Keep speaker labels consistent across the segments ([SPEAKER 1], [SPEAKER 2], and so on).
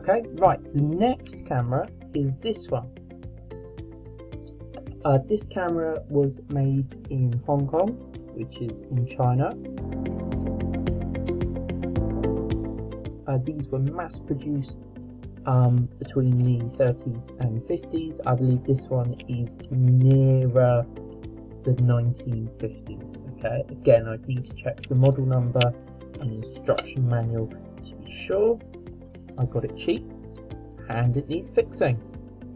[SPEAKER 1] Okay, right, the next camera is this one. This camera was made in Hong Kong, which is in China. These were mass produced between the 30s and 50s. I believe this one is nearer the 1950s. Okay, again, I need to check the model number and instruction manual to be sure. I got it cheap and it needs fixing.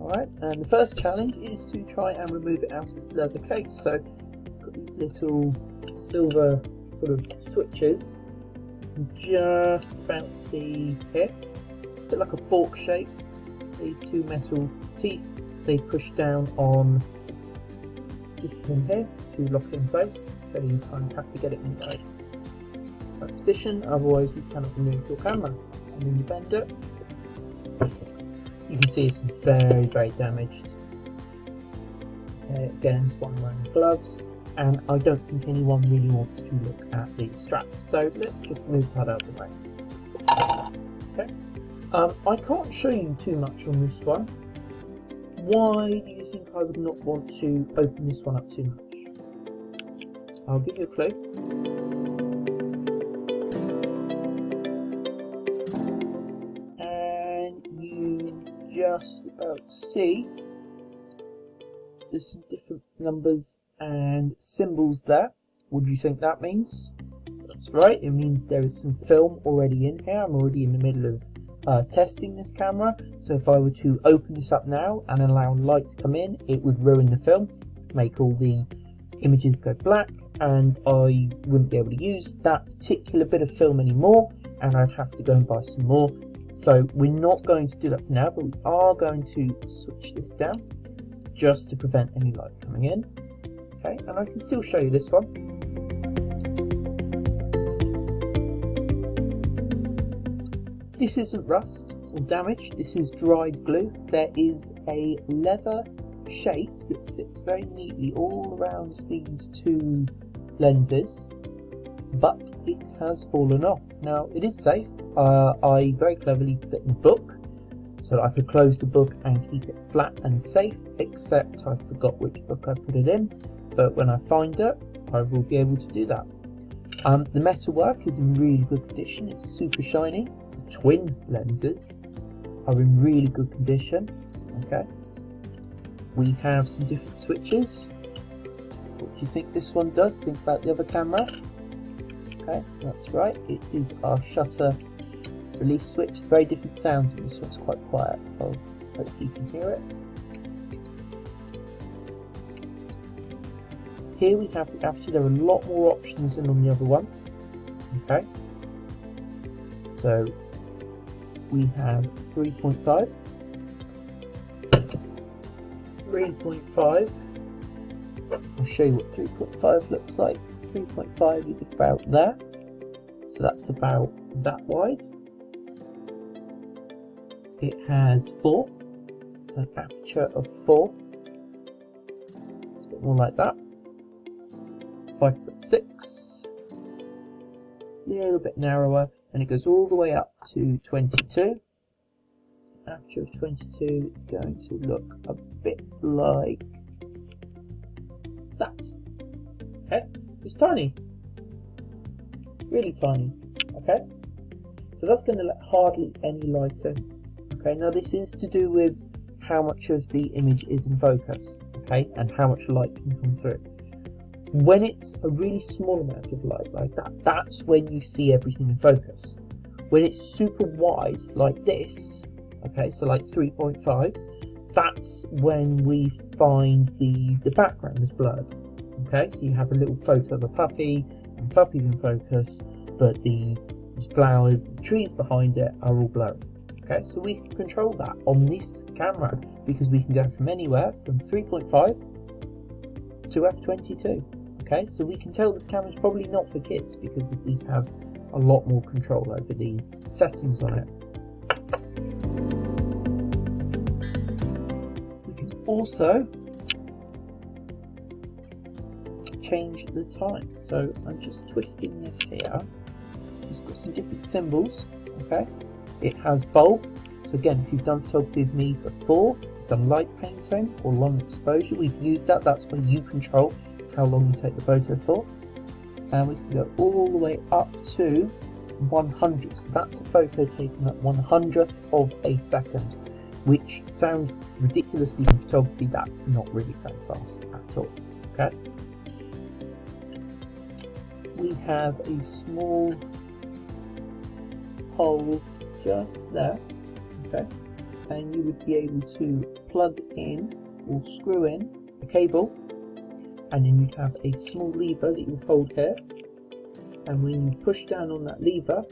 [SPEAKER 1] Alright, and the first challenge is to try and remove it out of its leather case. So it's got these little silver sort of switches. You can just about see here. It's a bit like a fork shape. These two metal teeth, they push down on this pin here to lock it in place. So you kind of have to get it in the right position, otherwise you cannot remove your camera. And then you bend it. You can see this is very, very damaged. Again, it's one wearing gloves, and I don't think anyone really wants to look at the strap. So let's just move that out of the way. Okay. I can't show you too much on this one. Why do you think I would not want to open this one up too much? I'll give you a clue. Just about see there's some different numbers and symbols there. What do you think that means? That's right, it means there is some film already in here. I'm already in the middle of testing this camera, so if I were to open this up now and allow light to come in, it would ruin the film, make all the images go black, and I wouldn't be able to use that particular bit of film anymore, and I'd have to go and buy some more. So we're not going to do that for now, but we are going to switch this down just to prevent any light coming in. Okay, and I can still show you this one. This isn't rust or damage, this is dried glue. There is a leather shape that fits very neatly all around these two lenses, but it has fallen off. Now, it is safe. I very cleverly put it in the book so that I could close the book and keep it flat and safe, except I forgot which book I put it in, but when I find it I will be able to do that. The metalwork is in really good condition, it's super shiny. The twin lenses are in really good condition. Okay, we have some different switches. What do you think this one does? Think about the other camera. Okay, that's right, it is our shutter release switch. It's a very different sound, and this one's quite quiet. I'll hope you can hear it. Here we have the aperture. There are a lot more options than on the other one. Okay, so we have 3.5, 3.5. I'll show you what 3.5 looks like. 3.5 is about there, so that's about that wide. It has 4, so an aperture of 4. It's a bit more like that. 5.6, a little bit narrower, and it goes all the way up to 22. Aperture of 22 is going to look a bit like that. Okay. It's tiny, really tiny. Okay, so that's going to let hardly any light in. Okay, now this is to do with how much of the image is in focus, okay, and how much light can come through. When it's a really small amount of light like that, that's when you see everything in focus. When it's super wide like this, okay, so like 3.5, that's when we find the background is blurred. Okay, so you have a little photo of a puppy, and the puppy's in focus, but the flowers, the trees behind it are all blurry. Okay, so we can control that on this camera because we can go from anywhere from 3.5 to f22. Okay, so we can tell this camera is probably not for kids because we have a lot more control over the settings on it. We can also change the time. So I'm just twisting this here. It's got some different symbols. Okay, it has bulb, So again, if you've done photography with me before, done light painting or long exposure, we've used that. That's where you control how long you take the photo for. And we can go all the way up to 100. So that's a photo taken at 100th of a second, which sounds ridiculously in photography. That's not really very fast at all. Okay. We have a small hole just there. Okay. And you would be able to plug in or screw in a cable, and then you'd have a small lever that you hold here, and when you push down on that lever,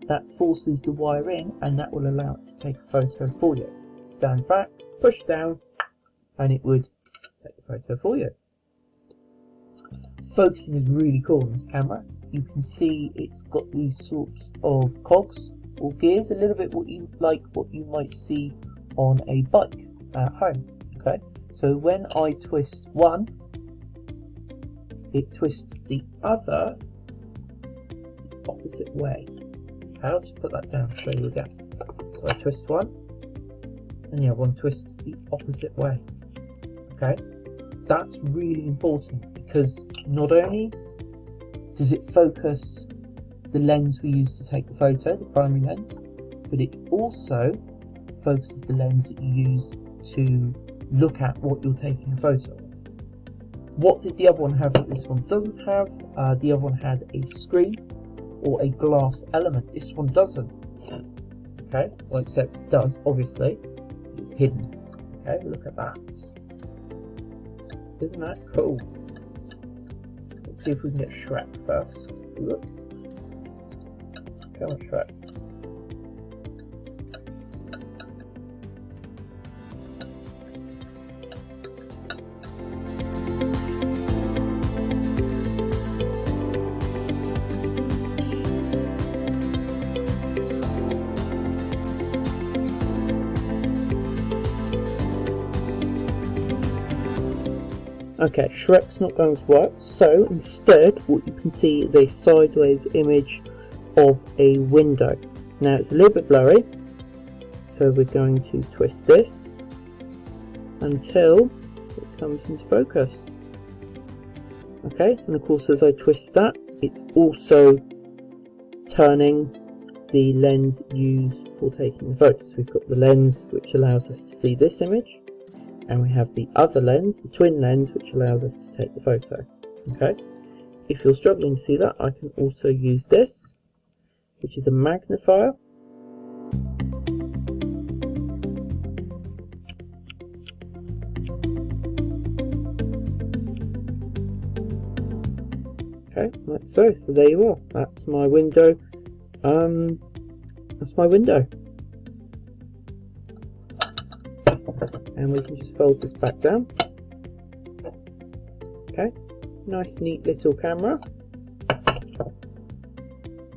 [SPEAKER 1] that forces the wire in, and that will allow it to take a photo for you. Stand back, push down, and it would take a photo for you. Focusing is really cool on this camera. You can see it's got these sorts of cogs or gears, a little bit what you might see on a bike at home. Okay, so when I twist one, it twists the other the opposite way. I'll just put that down to show you again. So I twist one, and the other one twists the opposite way. Okay, that's really important because not only does it focus the lens we use to take the photo, the primary lens, but it also focuses the lens that you use to look at what you're taking a photo of. What did the other one have that this one doesn't have? The other one had a screen or a glass element. This one doesn't. Okay, well, except it does, obviously. It's hidden. Okay, look at that. Isn't that cool? Let's see if we can get Shrek first. Look. Come on, Shrek. Okay, Shrek's not going to work, so instead what you can see is a sideways image of a window. Now it's a little bit blurry, so we're going to twist this until it comes into focus. Okay, and of course as I twist that, it's also turning the lens used for taking the photo. So we've got the lens which allows us to see this image, and we have the other lens, the twin lens, which allows us to take the photo. Okay, if you're struggling to see that, I can also use this, which is a magnifier. Okay, like so. So there you are. That's my window. That's my window. And we can just fold this back down. Okay, nice neat little camera.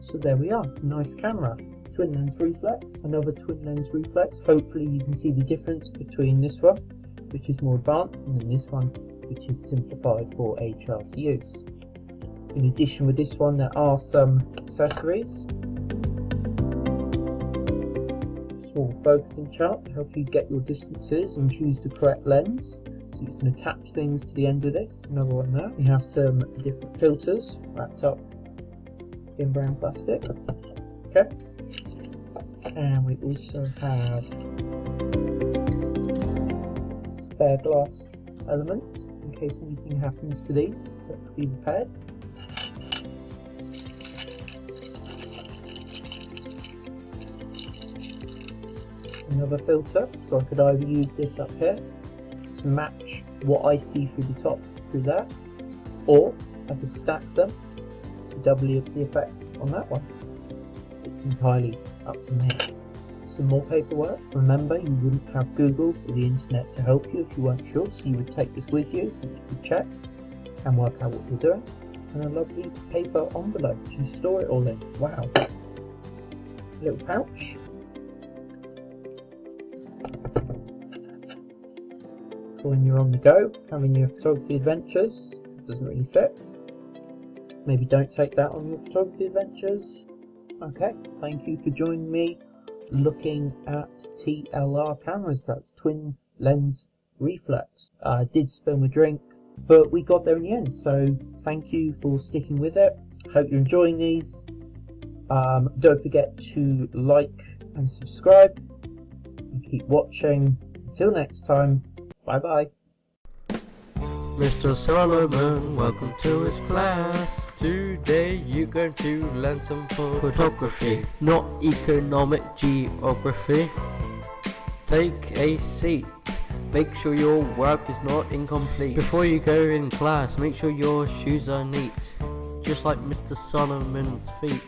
[SPEAKER 1] So there we are, nice camera. Twin lens reflex, another twin lens reflex. Hopefully you can see the difference between this one, which is more advanced, and then this one, which is simplified for a child to use. In addition with this one, there are some accessories. Small focusing chart to help you get your distances and choose the correct lens. So you can attach things to the end of this. Another one there. We have some different filters wrapped up in brown plastic. Okay. And we also have spare glass elements in case anything happens to these, so it can be repaired. Another filter, so I could either use this up here to match what I see through the top through that, or I could stack them to double the effect on that one. It's entirely up to me. Some more paperwork. Remember, you wouldn't have Google or the internet to help you if you weren't sure, so you would take this with you so you could check and work out what you're doing. And a lovely paper envelope to store it all in. Wow. A little pouch. For when you're on the go, having your photography adventures. It doesn't really fit. Maybe don't take that on your photography adventures. Okay, thank you for joining me looking at TLR cameras, that's twin lens reflex. I did spill my drink, but we got there in the end, so thank you for sticking with it. Hope you're enjoying these. Don't forget to like and subscribe and keep watching. Until next time, bye bye.
[SPEAKER 2] Mr. Solomon, welcome to his class. Today you're going to learn some photography, not economic geography. Take a seat. Make sure your work is not incomplete. Before you go in class, make sure your shoes are neat, just like Mr. Solomon's feet.